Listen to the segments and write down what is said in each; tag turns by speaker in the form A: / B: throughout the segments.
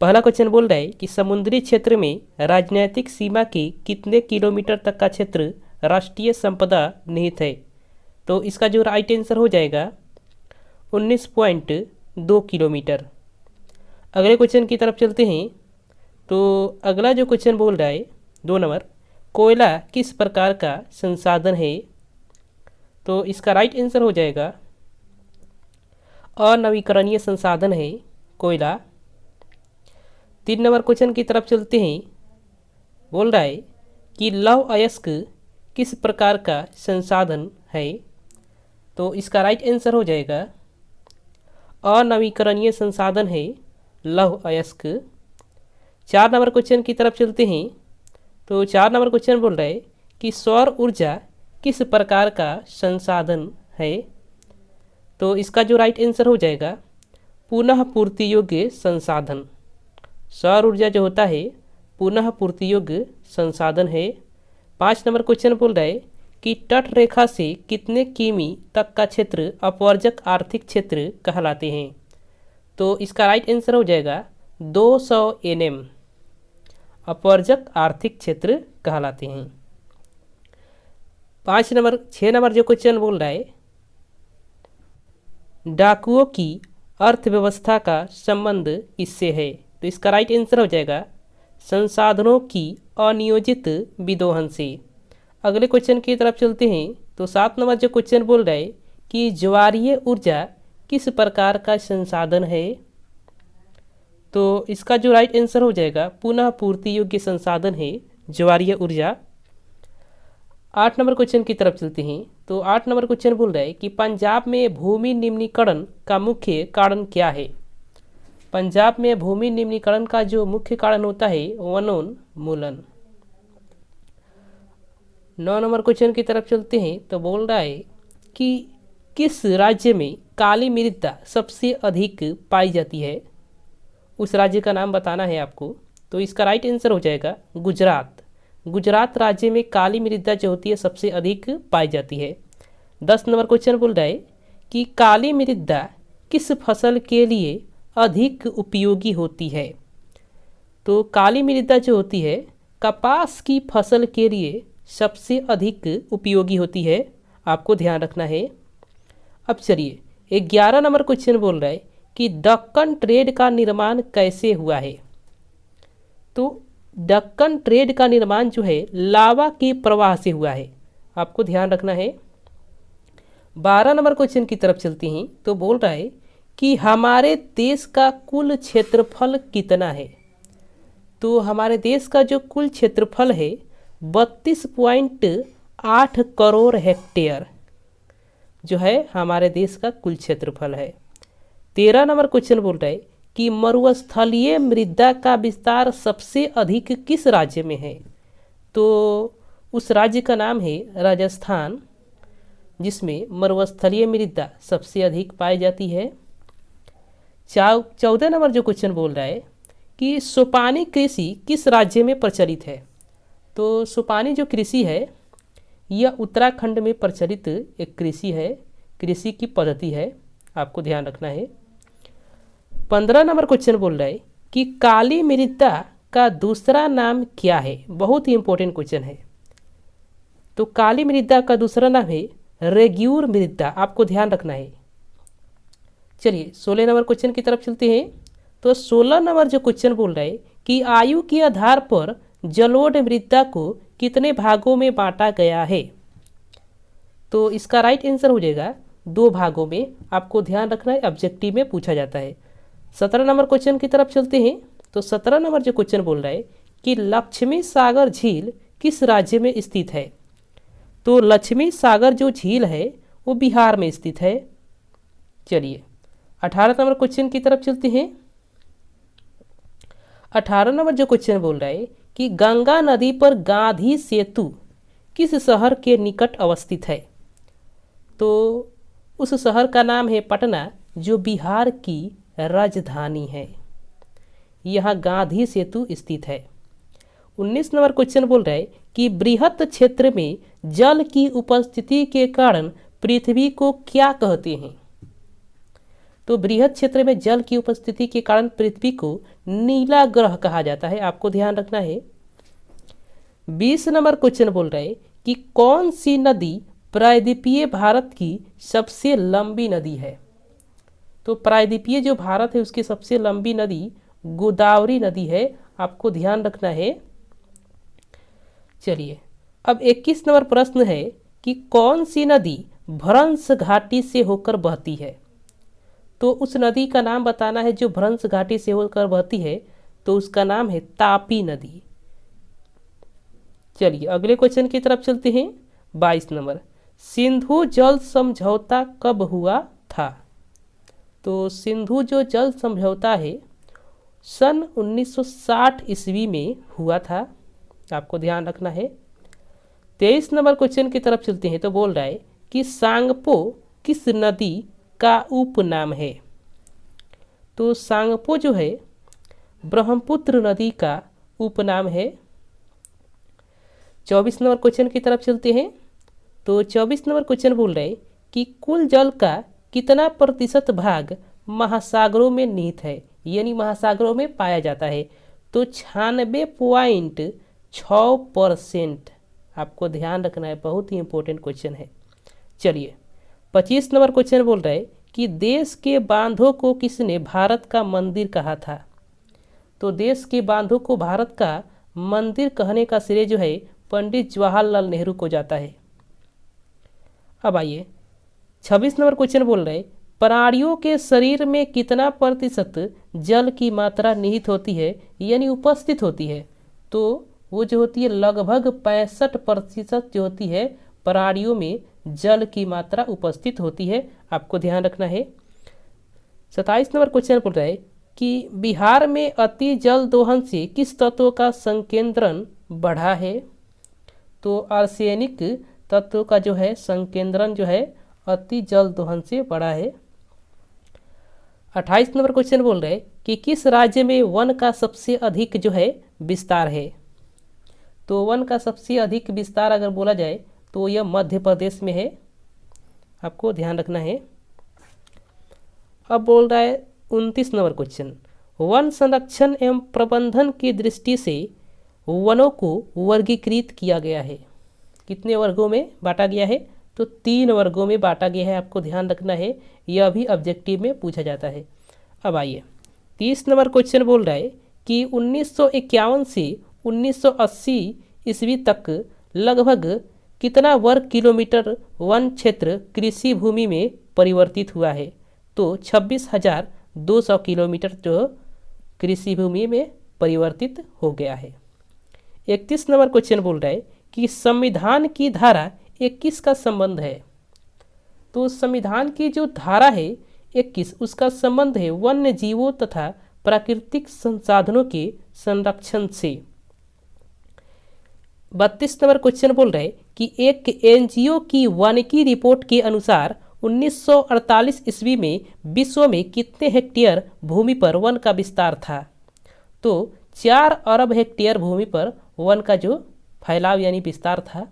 A: पहला क्वेश्चन बोल रहा है कि समुद्री क्षेत्र में राजनीतिक सीमा के कितने किलोमीटर तक का क्षेत्र राष्ट्रीय संपदा निहित है। तो इसका जो राइट आंसर हो जाएगा 19.2 किलोमीटर। अगले क्वेश्चन की तरफ चलते हैं। तो अगला जो क्वेश्चन बोल रहा है 2 नंबर, कोयला किस प्रकार का संसाधन है। तो इसका राइट आंसर हो जाएगा अनवीकरणीय संसाधन है कोयला। 3 नंबर क्वेश्चन की तरफ चलते हैं। बोल रहा है कि लौह अयस्क किस प्रकार का संसाधन है। तो इसका राइट आंसर हो जाएगा अनवीकरणीय संसाधन है लौह अयस्क। 4 नंबर क्वेश्चन की तरफ चलते हैं। तो 4 नंबर क्वेश्चन बोल रहा है कि सौर ऊर्जा किस प्रकार का संसाधन है। तो इसका जो राइट आंसर हो जाएगा पुनः पूर्ति योग्य संसाधन। सौर ऊर्जा जो होता है पुनः पूर्ति योग्य संसाधन है। 5 नंबर क्वेश्चन बोल रहा है कि तट रेखा से कितने किमी तक का क्षेत्र अपवर्जक आर्थिक क्षेत्र कहलाते हैं। तो इसका राइट आंसर हो जाएगा 200 NM अपवर्जक आर्थिक क्षेत्र कहलाते हैं। 6 नंबर जो क्वेश्चन बोल रहा है, डाकुओं की अर्थव्यवस्था का संबंध किससे है। तो इसका राइट आंसर हो जाएगा संसाधनों की अनियोजित विदोहन से। अगले क्वेश्चन की तरफ चलते हैं। तो 7 नंबर जो क्वेश्चन बोल रहा है कि ज्वारीय ऊर्जा किस प्रकार का संसाधन है। तो इसका जो राइट आंसर हो जाएगा पुनः पूर्ति योग्य संसाधन है ज्वारीय ऊर्जा। 8 नंबर क्वेश्चन की तरफ चलते हैं। तो 8 नंबर क्वेश्चन बोल रहा है कि पंजाब में भूमि निम्नीकरण का मुख्य कारण क्या है। पंजाब में भूमि निम्नीकरण का जो मुख्य कारण होता है वनोन्मूलन। 9 नंबर क्वेश्चन की तरफ चलते हैं। तो बोल रहा है कि किस राज्य में काली मृदा सबसे अधिक पाई जाती है। उस राज्य का नाम बताना है आपको। तो इसका राइट आंसर हो जाएगा गुजरात। गुजरात राज्य में काली मृदा जो होती है सबसे अधिक पाई जाती है। 10 नंबर क्वेश्चन बोल रहा है कि काली मृदा किस फसल के लिए अधिक उपयोगी होती है। तो काली मृदा जो होती है कपास की फसल के लिए सबसे अधिक उपयोगी होती है, आपको ध्यान रखना है। अब चलिए 11 नंबर क्वेश्चन बोल रहा है कि दक्कन ट्रेड का निर्माण कैसे हुआ है। तो दक्कन ट्रेड का निर्माण जो है लावा के प्रवाह से हुआ है, आपको ध्यान रखना है। 12 नंबर क्वेश्चन की तरफ चलते हैं। तो बोल रहा है कि हमारे देश का कुल क्षेत्रफल कितना है। तो हमारे देश का जो कुल क्षेत्रफल है 32.8 करोड़ हेक्टेयर जो है हमारे देश का कुल क्षेत्रफल है। 13 नंबर क्वेश्चन बोल रहा है कि मरुस्थलीय मृदा का विस्तार सबसे अधिक किस राज्य में है। तो उस राज्य का नाम है राजस्थान, जिसमें मरुस्थलीय मृदा सबसे अधिक पाई जाती है। 14 नंबर जो क्वेश्चन बोल रहा है कि सोपानी कृषि किस राज्य में प्रचलित है। तो सोपानी जो कृषि है यह उत्तराखंड में प्रचलित एक कृषि है, कृषि की पद्धति है, आपको ध्यान रखना है। 15 नंबर क्वेश्चन बोल रहा है कि काली मृदा का दूसरा नाम क्या है। बहुत ही इंपॉर्टेंट क्वेश्चन है। तो काली मृदा का दूसरा नाम है रेग्यूर मृदा, आपको ध्यान रखना है। चलिए 16 नंबर क्वेश्चन की तरफ चलते हैं। तो 16 नंबर जो क्वेश्चन बोल रहा है कि आयु के आधार पर जलोढ़ मृदा को कितने भागों में बांटा गया है। तो इसका राइट आंसर हो जाएगा 2 भागों में, आपको ध्यान रखना है, ऑब्जेक्टिव में पूछा जाता है। 17 नंबर क्वेश्चन की तरफ चलते हैं। तो 17 नंबर जो क्वेश्चन बोल रहा है कि लक्ष्मी सागर झील किस राज्य में स्थित है। तो लक्ष्मी सागर जो झील है वो बिहार में स्थित है। चलिए 18 नंबर क्वेश्चन की तरफ चलते हैं। 18 नंबर जो क्वेश्चन बोल रहा है कि गंगा नदी पर गांधी सेतु किस शहर के निकट अवस्थित है। तो उस शहर का नाम है पटना, जो बिहार की राजधानी है। यहाँ गांधी सेतु स्थित है। 19 नंबर क्वेश्चन बोल रहा है कि बृहत क्षेत्र में जल की उपस्थिति के कारण पृथ्वी को क्या कहते हैं। तो बृहद क्षेत्र में जल की उपस्थिति के कारण पृथ्वी को नीला ग्रह कहा जाता है, आपको ध्यान रखना है। 20 नंबर क्वेश्चन बोल रहे हैं कि कौन सी नदी प्रायद्वीपीय भारत की सबसे लंबी नदी है। तो प्रायद्वीपीय जो भारत है उसकी सबसे लंबी नदी गोदावरी नदी है, आपको ध्यान रखना है। चलिए अब 21 नंबर प्रश्न है कि कौन सी नदी भ्रंश घाटी से होकर बहती है। तो उस नदी का नाम बताना है जो भ्रंश घाटी से होकर बहती है, तो उसका नाम है तापी नदी। चलिए अगले क्वेश्चन की तरफ चलते हैं। 22 नंबर, सिंधु जल समझौता कब हुआ था। तो सिंधु जो जल समझौता है सन 1960 ईस्वी में हुआ था, आपको ध्यान रखना है। 23 नंबर क्वेश्चन की तरफ चलते हैं। तो बोल रहा है कि सांगपो किस नदी का उपनाम है। तो सांगपो जो है ब्रह्मपुत्र नदी का उपनाम है। 24 नंबर क्वेश्चन की तरफ चलते हैं। तो 24 नंबर क्वेश्चन बोल रहे हैं कि कुल जल का कितना प्रतिशत भाग महासागरों में निहित है, यानी महासागरों में पाया जाता है। तो 96.6%, आपको ध्यान रखना है, बहुत ही इंपॉर्टेंट क्वेश्चन है। चलिए 25 नंबर क्वेश्चन बोल रहे हैं कि देश के बांधों को किसने भारत का मंदिर कहा था। तो देश के बांधों को भारत का मंदिर कहने का श्रेय जो है पंडित जवाहरलाल नेहरू को जाता है। अब आइए 26 नंबर क्वेश्चन बोल रहे हैं प्राणियों के शरीर में कितना प्रतिशत जल की मात्रा निहित होती है, यानी उपस्थित होती है। तो वो जो होती है लगभग 65% जो होती है प्राणियों में जल की मात्रा उपस्थित होती है, आपको ध्यान रखना है। 27 नंबर क्वेश्चन बोल रहा है कि बिहार में अति जल दोहन से किस तत्व का संकेंद्रण बढ़ा है। तो आर्सेनिक तत्व का जो है संकेंद्रण जो है अति जल दोहन से बढ़ा है। 28 नंबर क्वेश्चन बोल रहे हैं कि किस राज्य में वन का सबसे अधिक जो है विस्तार है। तो वन का सबसे अधिक विस्तार अगर बोला जाए तो यह मध्य प्रदेश में है, आपको ध्यान रखना है। अब बोल रहा है 29 नंबर क्वेश्चन, वन संरक्षण एवं प्रबंधन की दृष्टि से वनों को वर्गीकृत किया गया है। कितने वर्गों में बांटा गया है। तो 3 वर्गों में बांटा गया है, आपको ध्यान रखना है, यह भी ऑब्जेक्टिव में पूछा जाता है। अब आइए 30 नंबर क्वेश्चन बोल रहा है कि 1951 से 1980 ईस्वी तक लगभग कितना वर्ग किलोमीटर वन क्षेत्र कृषि भूमि में परिवर्तित हुआ है। तो 26,200 किलोमीटर जो कृषि भूमि में परिवर्तित हो गया है। 31 नंबर क्वेश्चन बोल रहा है कि संविधान की धारा 21 का संबंध है। तो संविधान की जो धारा है 21 उसका संबंध है वन्य जीवों तथा प्राकृतिक संसाधनों के संरक्षण से। 32 नंबर क्वेश्चन बोल रहे कि एक एनजीओ की वानिकी रिपोर्ट के अनुसार 1948 ईस्वी में विश्व में कितने हेक्टेयर भूमि पर वन का विस्तार था। तो 4 अरब हेक्टेयर भूमि पर वन का जो फैलाव यानी विस्तार था।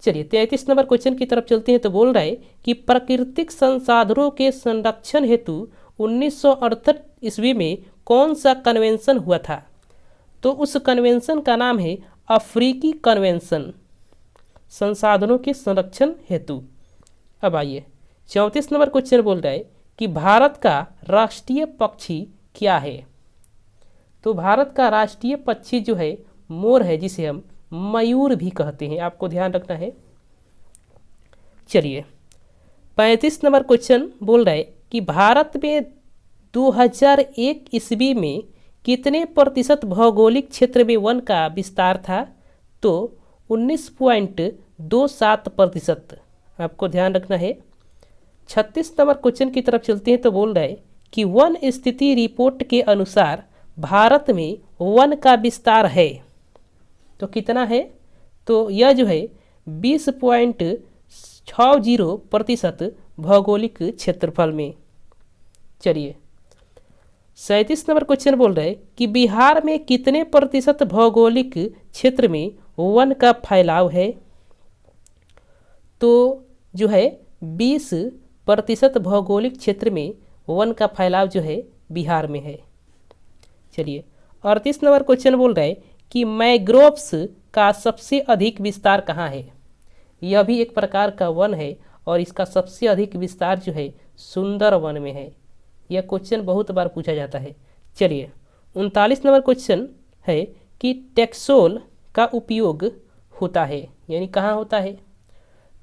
A: चलिए 33 नंबर क्वेश्चन की तरफ चलते हैं। तो बोल रहा है कि प्राकृतिक संसाधनों के संरक्षण हेतु 1968 ईस्वी में कौन सा कन्वेंशन हुआ था। तो उस कन्वेंशन का नाम है अफ्रीकी कन्वेंशन, संसाधनों के संरक्षण हेतु। अब आइए 34 नंबर क्वेश्चन बोल रहा है कि भारत का राष्ट्रीय पक्षी क्या है। तो भारत का राष्ट्रीय पक्षी जो है मोर है, जिसे हम मयूर भी कहते हैं, आपको ध्यान रखना है। चलिए 35 नंबर क्वेश्चन बोल रहा है कि भारत में 2001 ईस्वी में कितने प्रतिशत भौगोलिक क्षेत्र में वन का विस्तार था। तो 19.27%, आपको ध्यान रखना है। 36 नंबर क्वेश्चन की तरफ चलते हैं। तो बोल रहा है कि वन स्थिति रिपोर्ट के अनुसार भारत में वन का विस्तार है तो कितना है। तो यह जो है 20.60% भौगोलिक क्षेत्रफल में। चलिए 37 नंबर क्वेश्चन बोल रहे हैं कि बिहार में कितने प्रतिशत भौगोलिक क्षेत्र में वन का फैलाव है। तो जो है 20% भौगोलिक क्षेत्र में वन का फैलाव जो है बिहार में है। चलिए 38 नंबर क्वेश्चन बोल रहा है कि मैंग्रोव्स का सबसे अधिक विस्तार कहाँ है। यह भी एक प्रकार का वन है और इसका सबसे अधिक विस्तार जो है सुंदरवन में है। यह क्वेश्चन बहुत बार पूछा जाता है। चलिए 39 नंबर क्वेश्चन है कि टेक्सोल का उपयोग होता है, यानी कहाँ होता है।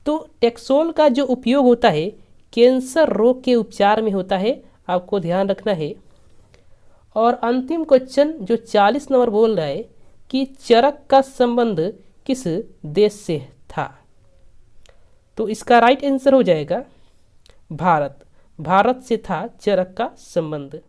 A: तो टेक्सोल का जो उपयोग होता है कैंसर रोग के उपचार में होता है, आपको ध्यान रखना है। और अंतिम क्वेश्चन जो 40 नंबर बोल रहा है कि चरक का संबंध किस देश से था। तो इसका राइट आंसर हो जाएगा भारत। भारत से था चरक का संबंध।